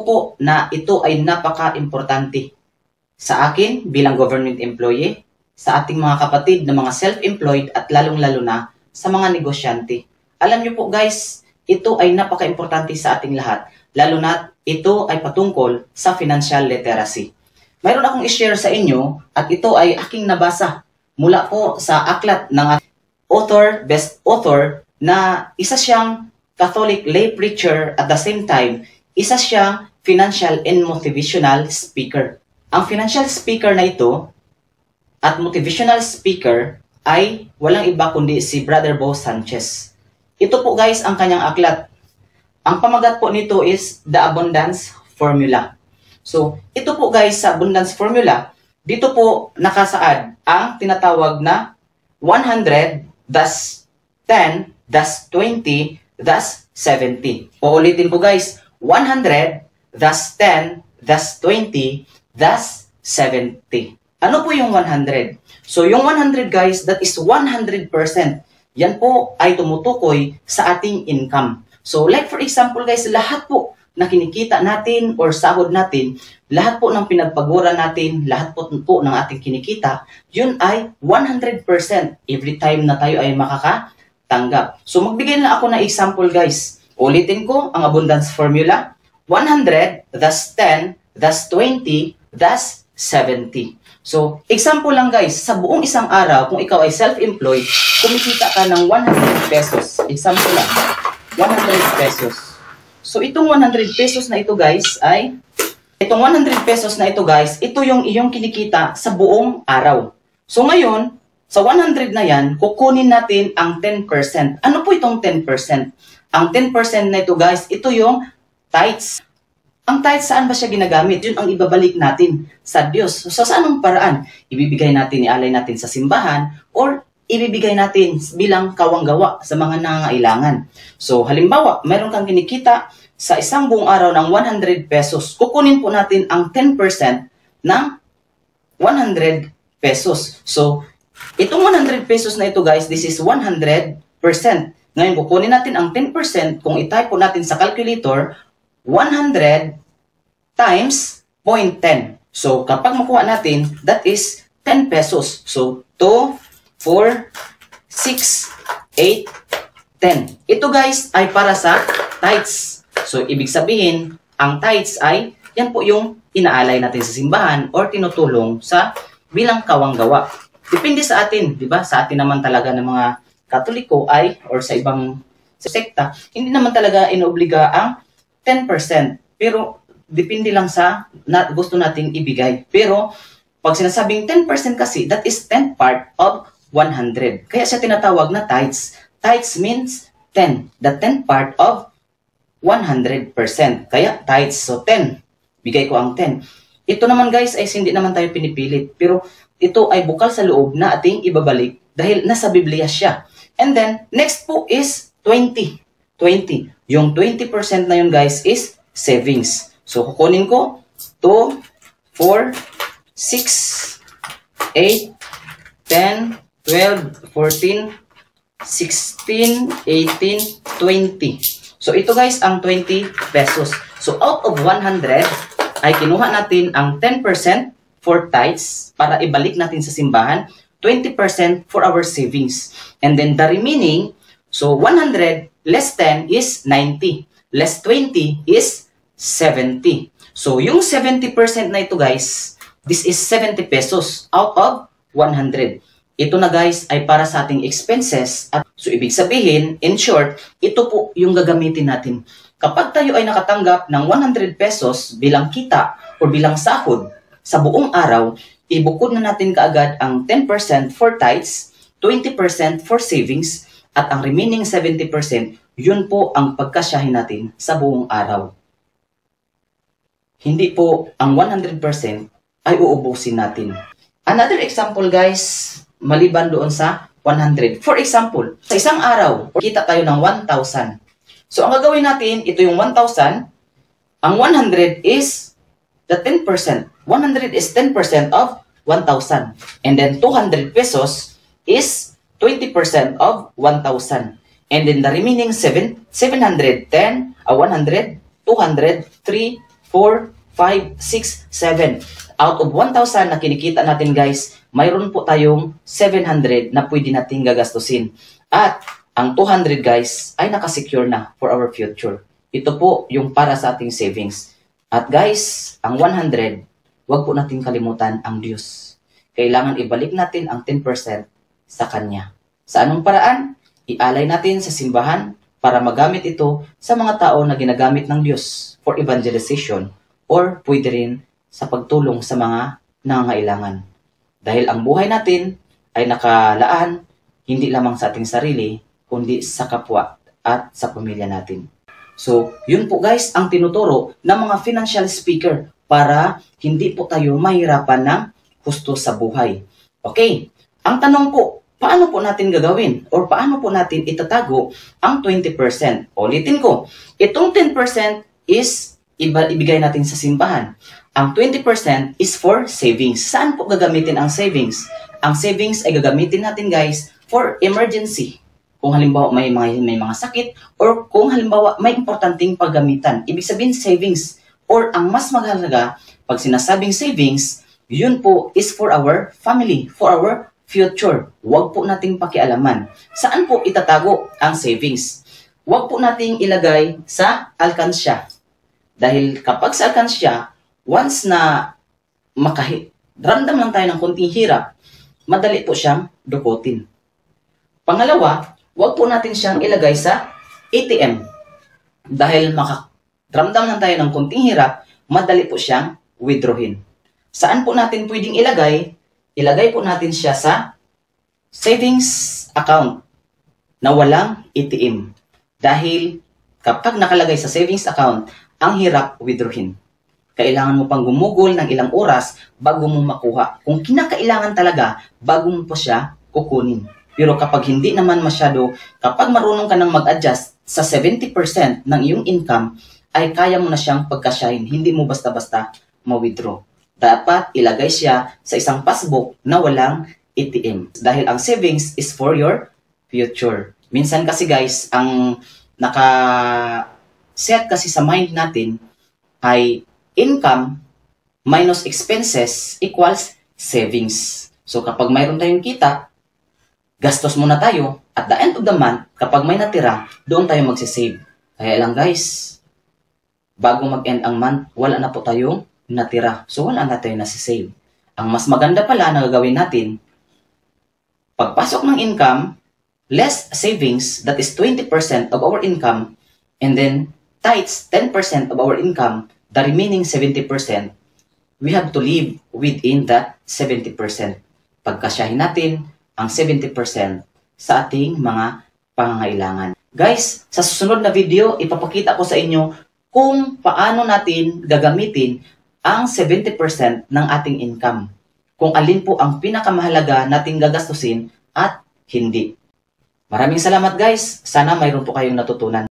po na ito ay napaka-importante sa akin bilang government employee, sa ating mga kapatid na mga self-employed at lalong-lalo na sa mga negosyante. Alam niyo po guys, ito ay napaka-importante sa ating lahat, lalo na ito ay patungkol sa financial literacy. Mayroon akong i-share sa inyo at ito ay aking nabasa mula po sa aklat ng author, best author, na isa siyang Catholic lay preacher at the same time, isa siyang financial and motivational speaker. Ang financial speaker na ito at motivational speaker ay walang iba kundi si Brother Bo Sanchez. Ito po guys ang kanyang aklat. Ang pamagat po nito is The Abundance Formula. So, ito po guys sa Abundance Formula, dito po nakasaad ang tinatawag na 100, thus 10, thus 20, thus 70. Uulitin po guys, 100, thus 10, thus 20, thus 70. Ano po yung 100? So, yung 100 guys, that is 100%. Yan po ay tumutukoy sa ating income. So, like for example guys, lahat po na kinikita natin or sahod natin, lahat po ng pinagpagura natin, lahat po ng ating kinikita, yun ay 100% every time na tayo ay makakatanggap. So, magbigay na ako ng example guys. Ulitin ko ang abundance formula. 100, thus 10, thus 20, thus 70. So, example lang guys, sa buong isang araw, kung ikaw ay self-employed, kumikita ka ng 100 pesos. Example lang, 100 pesos. So, itong 100 pesos na ito guys ay, itong 100 pesos na ito guys, ito yung iyong kinikita sa buong araw. So, ngayon, sa 100 na yan, kukunin natin ang 10%. Ano po itong 10%? Ang 10% na ito guys, ito yung tithes. Ang tithes, saan ba siya ginagamit? Yun ang ibabalik natin sa Diyos. So, sa anong paraan? Ibibigay natin, ialay natin sa simbahan, or ibibigay natin bilang kawanggawa sa mga nangangailangan. So, halimbawa, mayroon kang kinikita sa isang buong araw ng 100 pesos. Kukunin po natin ang 10% ng 100 pesos. So, itong 100 pesos na ito guys, this is 100%. Ngayon, kukunin natin ang 10%, kung i-type po natin sa calculator, 100 times 0.10. So, kapag makuha natin, that is 10 pesos. So, 2, 4, 6, 8, 10. Ito guys ay para sa tithes. So, ibig sabihin, ang tithes ay, yan po yung inaalay natin sa simbahan or tinutulong sa bilang kawanggawa. Depende sa atin, di ba? Sa atin naman talaga ng mga Katoliko ay, or sa ibang sekta, hindi naman talaga inobliga ang 10%. Pero, depende lang sa gusto nating ibigay. Pero, pag sinasabing 10% kasi, that is 10 part of 100. Kaya siya tinatawag na tithes. Tithes means 10. The 10 part of 100%. Kaya tithes. So 10. Bigay ko ang 10. Ito naman guys ay hindi naman tayo pinipilit. Pero ito ay bukal sa loob na ating ibabalik dahil nasa Biblia siya. And then next po is 20. 20. Yung 20% na yun guys is savings. So kukunin ko 2, 4, 6, 8, 10, 12, 14, 16, 18, 20. So, ito guys, ang 20 pesos. So, out of 100, ay kinuha natin ang 10% for tithes para ibalik natin sa simbahan, 20% for our savings. And then, the remaining, so 100 less 10 is 90. Less 20 is 70. So, yung 70% na ito guys, this is 70 pesos out of 100. Ito na guys ay para sa ating expenses. At so ibig sabihin, in short, ito po yung gagamitin natin. Kapag tayo ay nakatanggap ng 100 pesos bilang kita o bilang sahod sa buong araw, ibukod na natin kaagad ang 10% for tithes, 20% for savings, at ang remaining 70%, yun po ang pagkasyahin natin sa buong araw. Hindi po ang 100% ay uubusin natin. Another example guys, maliban doon sa 100. For example, sa isang araw, kita tayo ng 1,000. So, ang gagawin natin, ito yung 1,000. Ang 100 is the 10%. 100 is 10% of 1,000. And then, 200 pesos is 20% of 1,000. And then, the remaining 710, 100, 200, 3, 4, 4, 5, 6, 7. Out of 1,000 na kinikita natin guys, mayroon po tayong 700 na pwede natin gagastusin. At ang 200 guys ay nakasecure na for our future. Ito po yung para sa ating savings. At guys, ang 100, wag po natin kalimutan ang Diyos. Kailangan ibalik natin ang 10% sa Kanya. Sa anong paraan? Ialay natin sa simbahan para magamit ito sa mga tao na ginagamit ng Diyos for evangelization or pwede rin sa pagtulong sa mga nangangailangan. Dahil ang buhay natin ay nakalaan hindi lamang sa ating sarili, kundi sa kapwa at sa pamilya natin. So, yun po guys ang tinuturo ng mga financial speaker para hindi po tayo mahirapan ng husto sa buhay. Okay, ang tanong po, paano po natin gagawin or paano po natin itatago ang 20%? Ulitin ko, itong 10% is ibigay natin sa simbahan. Ang 20% is for savings. Saan po gagamitin ang savings? Ang savings ay gagamitin natin guys for emergency. Kung halimbawa may mga sakit or kung halimbawa may importanteng paggamitan. Ibig sabihin savings or ang mas mahalaga pag sinasabing savings, yun po is for our family, for our future. Huwag po nating pakialaman. Saan po itatago ang savings? Huwag po nating ilagay sa alkansya. Dahil kapag sa alkansya, once na ramdam lang tayo ng konting hirap, madali po siyang dukutin. Pangalawa, huwag po natin siyang ilagay sa ATM. Dahil makaramdam lang tayo ng konting hirap, madali po siyang withdrawin. Saan po natin pwedeng ilagay? Ilagay po natin siya sa savings account na walang ATM. Dahil kapag nakalagay sa savings account, ang hirap withdrawin. Kailangan mo pang gumugol ng ilang oras bago mo makuha. Kung kinakailangan talaga, bago mo pa siya kukunin. Pero kapag hindi naman masyado, kapag marunong ka nang mag-adjust sa 70% ng iyong income, ay kaya mo na siyang pagkasyahin. Hindi mo basta-basta ma-withdraw. Dapat ilagay siya sa isang passbook na walang ATM. Dahil ang savings is for your future. Minsan kasi guys, ang naka-set kasi sa mind natin ay income minus expenses equals savings. So kapag mayroon tayong kita, gastos muna tayo. At the end of the month, kapag may natira, doon tayo magsisave. Kaya lang guys, bago mag-end ang month, wala na po tayong natira. So wala na tayo nasisave. Ang mas maganda pala na gagawin natin, pagpasok ng income, less savings, that is 20% of our income, and then tithes 10% of our income, the remaining 70%, we have to live within that 70%. Pagkasyahin natin ang 70% sa ating mga pangangailangan. Guys, sa susunod na video, ipapakita ko sa inyo kung paano natin gagamitin ang 70% ng ating income. Kung alin po ang pinakamahalaga nating gagastusin at hindi. Maraming salamat guys. Sana mayroon po kayong natutunan.